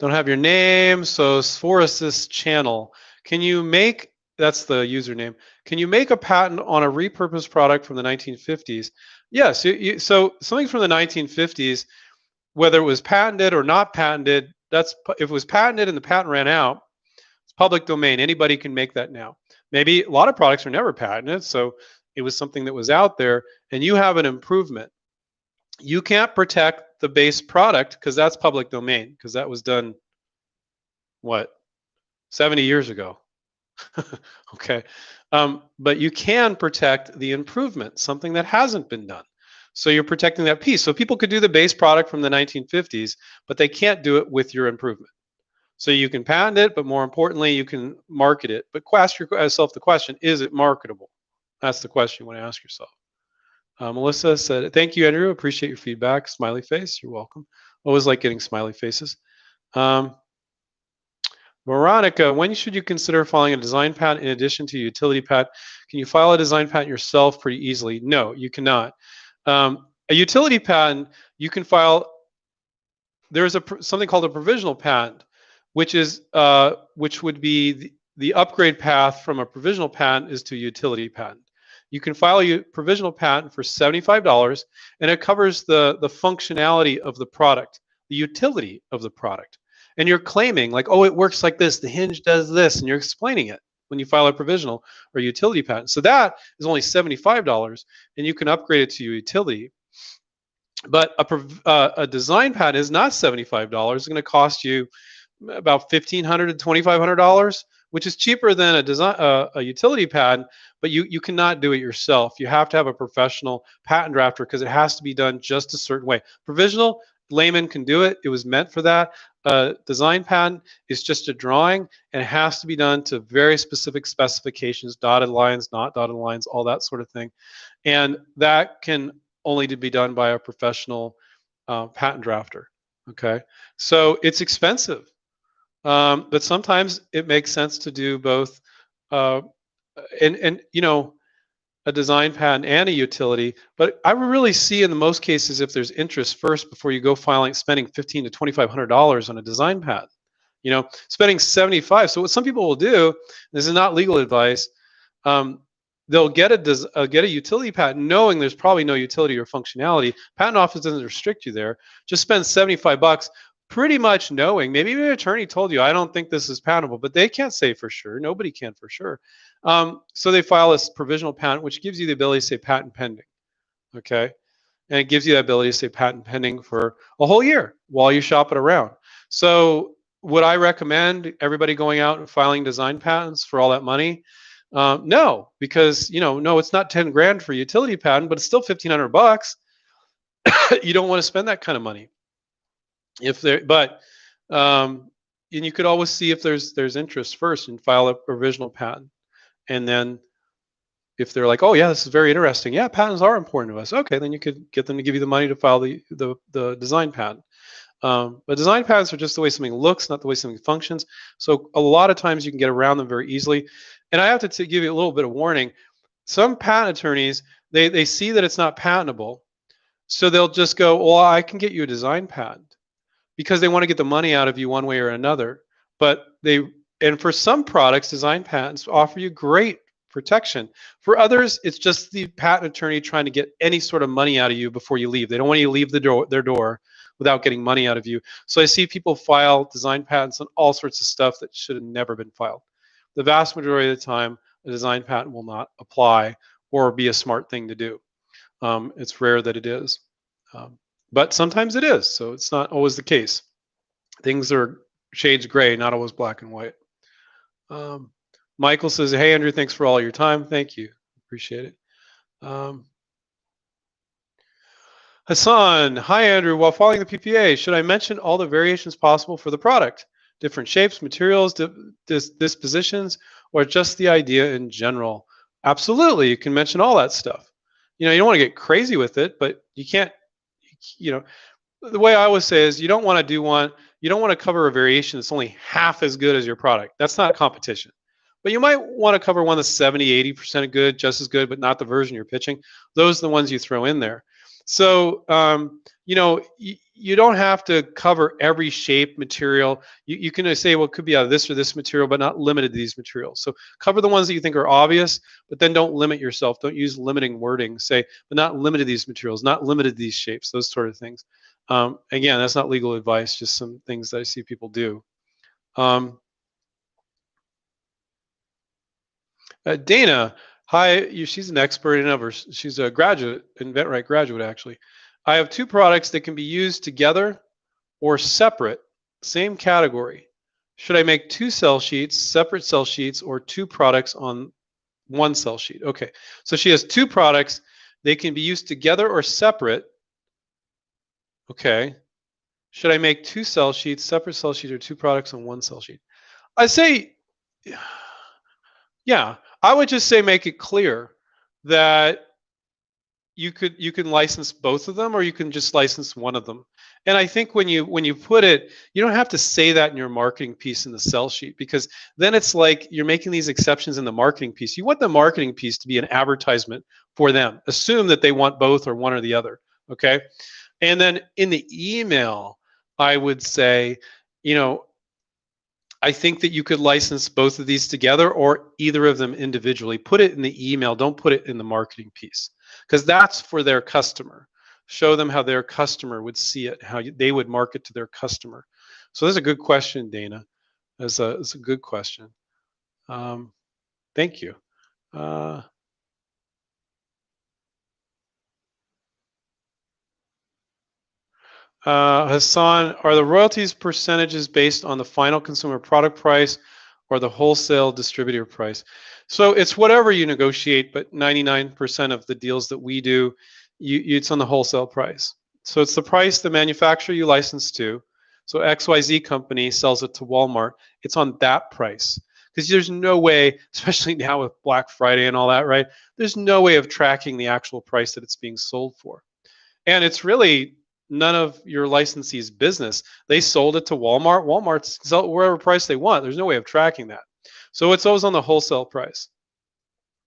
have your name. So, Forest's channel. Can you make, that's the username. Can you make a patent on a repurposed product from the 1950s? Yes. So something from the 1950s, whether it was patented or not patented, if it was patented and the patent ran out, it's public domain. Anybody can make that now. Maybe a lot of products are never patented, so it was something that was out there, and you have an improvement. You can't protect the base product because that's public domain, because that was done, what, 70 years ago. Okay. But you can protect the improvement, something that hasn't been done. So you're protecting that piece. So people could do the base product from the 1950s, but they can't do it with your improvement. So you can patent it, but more importantly, you can market it. But ask yourself the question, is it marketable? That's the question you want to ask yourself. Melissa said, thank you, Andrew. Appreciate your feedback. Smiley face. You're welcome. Always like getting smiley faces. Veronica, when should you consider filing a design patent in addition to a utility patent? Can you file a design patent yourself pretty easily? No, you cannot. A utility patent, you can file. There's something called a provisional patent, which would be the upgrade path from a provisional patent is to a utility patent. You can file a provisional patent for $75, and it covers the functionality of the product, the utility of the product. And you're claiming like, oh, it works like this, the hinge does this, and you're explaining it when you file a provisional or utility patent. So that is only $75, and you can upgrade it to your utility. But a design patent is not $75. It's going to cost you about $1,500 to $2,500, which is cheaper than a utility patent. But you cannot do it yourself. You have to have a professional patent drafter because it has to be done just a certain way. Provisional, layman can do it. It was meant for that. Design patent is just a drawing, and it has to be done to very specific specifications, dotted lines, not dotted lines, all that sort of thing. And that can only to be done by a professional patent drafter. Okay, so it's expensive, but sometimes it makes sense to do both, uh, and you know, a design patent and a utility. But I would really see in the most cases if there's interest first before you go filing, spending $1,500 to $2,500 on a design patent. You know, spending 75. So what some people will do, this is not legal advice. They'll get a utility patent knowing there's probably no utility or functionality. Patent office doesn't restrict you there. Just spend $75, pretty much knowing. Maybe an attorney told you, I don't think this is patentable, but they can't say for sure. Nobody can for sure. So they file a provisional patent, which gives you the ability to say patent pending. Okay, and it gives you the ability to say patent pending for a whole year while you shop it around. So would I recommend everybody going out and filing design patents for all that money? No, because no, it's not 10 grand for a utility patent, but it's still $1,500. You don't want to spend that kind of money. And you could always see if there's interest first and file a provisional patent, and then if they're like, oh yeah, this is very interesting, yeah, patents are important to us. Okay, then you could get them to give you the money to file the design patent. But design patents are just the way something looks, not the way something functions. So a lot of times you can get around them very easily. And I have to give you a little bit of warning. Some patent attorneys, they see that it's not patentable, so they'll just go, well, I can get you a design patent, because they want to get the money out of you one way or another. And for some products, design patents offer you great protection. For others, it's just the patent attorney trying to get any sort of money out of you before you leave. They don't want you to leave their door without getting money out of you. So I see people file design patents on all sorts of stuff that should have never been filed. The vast majority of the time, a design patent will not apply or be a smart thing to do. It's rare that it is. But sometimes it is, so it's not always the case. Things are shades gray, not always black and white. Michael says, hey, Andrew, thanks for all your time. Thank you. Appreciate it. Hassan, hi, Andrew. While following the PPA, should I mention all the variations possible for the product? Different shapes, materials, dispositions, or just the idea in general? Absolutely. You can mention all that stuff. You don't want to get crazy with it, but you can't, the way I always say is you don't want to cover a variation that's only half as good as your product. That's not competition. But you might want to cover one that's 70, 80% good, just as good, but not the version you're pitching. Those are the ones you throw in there. So, you don't have to cover every shape, material. You can say, well, it could be out of this or this material, but not limited to these materials. So cover the ones that you think are obvious, but then don't limit yourself. Don't use limiting wording. Say, but not limited to these materials, not limited to these shapes, those sort of things. Again, that's not legal advice, just some things that I see people do. Dana, hi, she's an expert in she's a graduate, inventRight graduate actually. I have two products that can be used together or separate, same category. Should I make two sell sheets, separate sell sheets, or two products on one sell sheet? Okay, so she has two products. They can be used together or separate. Okay. Should I make two sell sheets, separate sell sheets, or two products on one sell sheet? I say, yeah, I would just say make it clear that you can license both of them, or you can just license one of them. And I think when you put it, you don't have to say that in your marketing piece in the sell sheet, because then it's like you're making these exceptions in the marketing piece. You want the marketing piece to be an advertisement for them. Assume that they want both or one or the other. Okay. And then in the email, I would say, I think that you could license both of these together or either of them individually. Put it in the email. Don't put it in the marketing piece, because that's for their customer. Show them how their customer would see it, how they would market to their customer. So that's a good question, Dana. That's a good question. Um, thank you. Uh, Hassan, are the royalties percentages based on the final consumer product price or the wholesale distributor price? So it's whatever you negotiate, but 99% of the deals that we do, it's on the wholesale price. So it's the price the manufacturer you license to. So XYZ company sells it to Walmart. It's on that price. Because there's no way, especially now with Black Friday and all that, right? There's no way of tracking the actual price that it's being sold for. And it's really none of your licensee's business. They sold it to Walmart. Walmart's sell wherever price they want. There's no way of tracking that. So it's always on the wholesale price.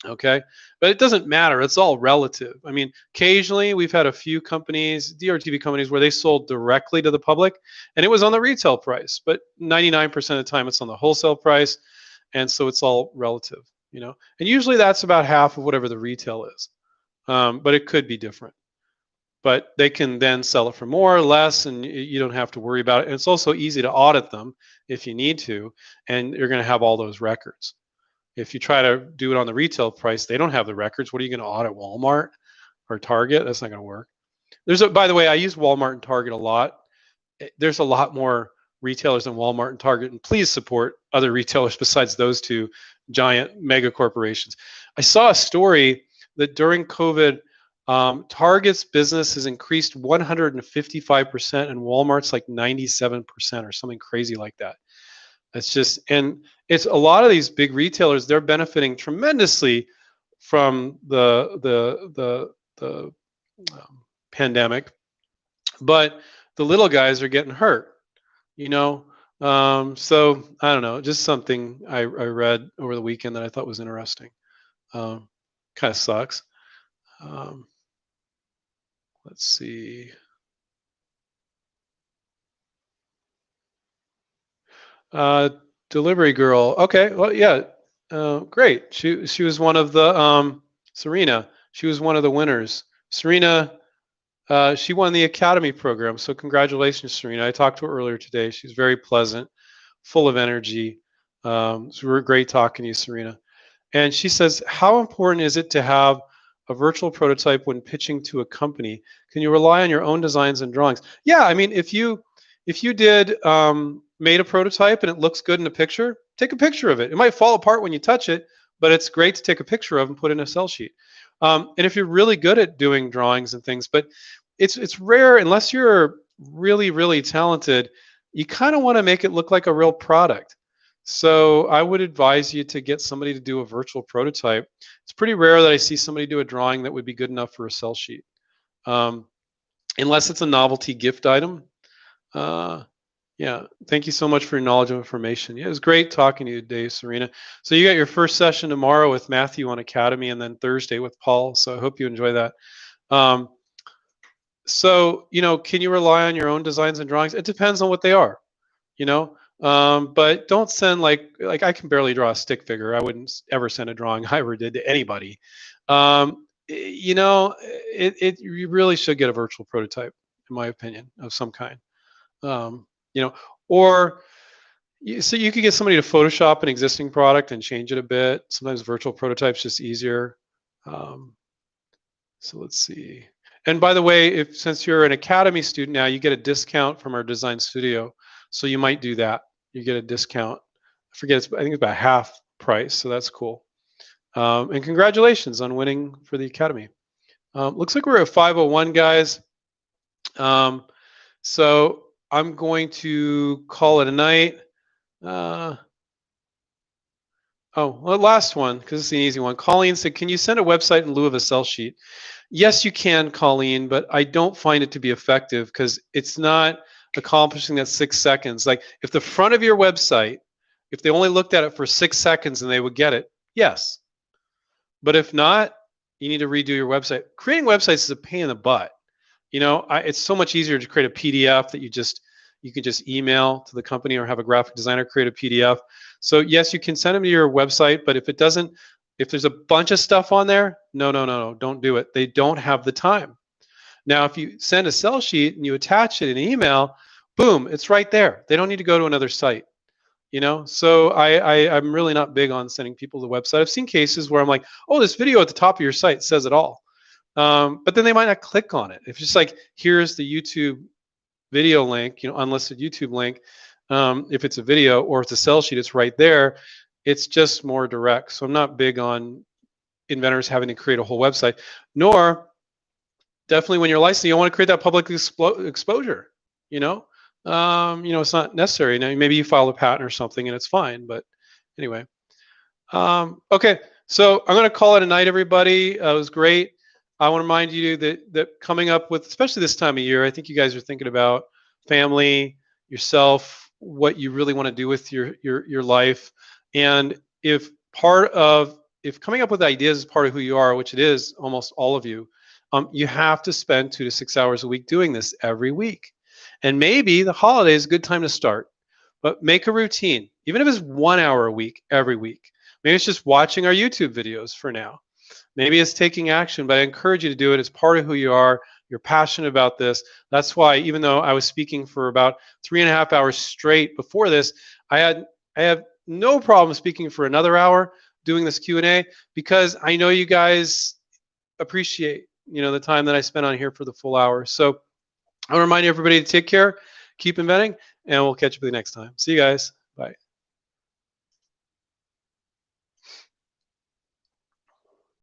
Okay. But it doesn't matter. It's all relative. I mean, occasionally we've had a few companies, DRTV companies, where they sold directly to the public and it was on the retail price. But 99% of the time it's on the wholesale price. And so it's all relative, you know. And usually that's about half of whatever the retail is. But it could be different. But they can then sell it for more or less, and you don't have to worry about it. And it's also easy to audit them if you need to, and you're going to have all those records. If you try to do it on the retail price, they don't have the records. What are you going to audit, Walmart or Target? That's not going to work. By the way, I use Walmart and Target a lot. There's a lot more retailers than Walmart and Target, and please support other retailers besides those two giant mega corporations. I saw a story that during COVID, Target's business has increased 155% and Walmart's like 97% or something crazy like that. It's just, and it's a lot of these big retailers, they're benefiting tremendously from the pandemic, but the little guys are getting hurt, you know. So I don't know, just something I read over the weekend that I thought was interesting. Kind of sucks. Let's see. Delivery girl. Okay. Well, yeah. Great. She was one of the Serena. She was one of the winners. Serena. She won the Academy program. So congratulations, Serena. I talked to her earlier today. She's very pleasant, full of energy. So we're great talking to you, Serena. And she says, how important is it to have a virtual prototype when pitching to a company? Can you rely on your own designs and drawings? Yeah, I mean, if you did made a prototype and it looks good in a picture, take a picture of it. It might fall apart when you touch it, but it's great to take a picture of and put in a sell sheet. And if you're really good at doing drawings and things, but it's rare unless you're really, really talented, you kind of want to make it look like a real product. So I would advise you to get somebody to do a virtual prototype. It's pretty rare that I see somebody do a drawing that would be good enough for a sell sheet, unless it's a novelty gift item. Yeah, thank you so much for your knowledge and information. Yeah, it was great talking to you today, Serena. So you got your first session tomorrow with Matthew on Academy, and then Thursday with Paul. So I hope you enjoy that. So, you know, can you rely on your own designs and drawings? It depends on what they are, you know. But don't send like I can barely draw a stick figure. I wouldn't ever send a drawing I ever did to anybody. You know, you really should get a virtual prototype, in my opinion, of some kind. You know, or so you could get somebody to Photoshop an existing product and change it a bit. Sometimes virtual prototypes just easier. So let's see. And by the way, since you're an Academy student now, you get a discount from our design studio. So you might do that. You get a discount. I think it's about half price. So that's cool. And congratulations on winning for the Academy. Looks like we're at 5:01, guys. So I'm going to call it a night. Oh, well, last one, because it's an easy one. Colleen said, can you send a website in lieu of a sell sheet? Yes, you can, Colleen, but I don't find it to be effective because it's not accomplishing that 6 seconds. Like if the front of your website, if they only looked at it for 6 seconds and they would get it, yes. But if not, you need to redo your website. Creating websites is a pain in the butt. You know, it's so much easier to create a PDF that you can just email to the company or have a graphic designer create a PDF. So yes, you can send them to your website, but if there's a bunch of stuff on there, no, don't do it. They don't have the time. Now, if you send a sell sheet and you attach it in email, boom, it's right there. They don't need to go to another site. So I'm really not big on sending people to the website. I've seen cases where I'm like, oh, this video at the top of your site says it all. But then they might not click on it. If it's just like, here's the YouTube video link, unlisted YouTube link. If it's a video or it's a sell sheet, it's right there. It's just more direct. So I'm not big on inventors having to create a whole website, nor definitely when you're licensed, you don't want to create that public exposure. It's not necessary. Now, maybe you file a patent or something and it's fine. But anyway, okay. So I'm going to call it a night, everybody. It was great. I want to remind you that coming up with, especially this time of year, I think you guys are thinking about family, yourself, what you really want to do with your life, and if coming up with ideas is part of who you are, which it is, almost all of you, you have to spend 2 to 6 hours a week doing this every week. And maybe the holiday is a good time to start, but make a routine, even if it's 1 hour a week, every week. Maybe it's just watching our YouTube videos for now. Maybe it's taking action, but I encourage you to do it. It's part of who you are. You're passionate about this. That's why, even though I was speaking for about 3.5 hours straight before this, I have no problem speaking for another hour, doing this Q&A, because I know you guys appreciate, the time that I spent on here for the full hour. So I want to remind everybody to take care, keep inventing, and we'll catch you for the next time. See you guys. Bye.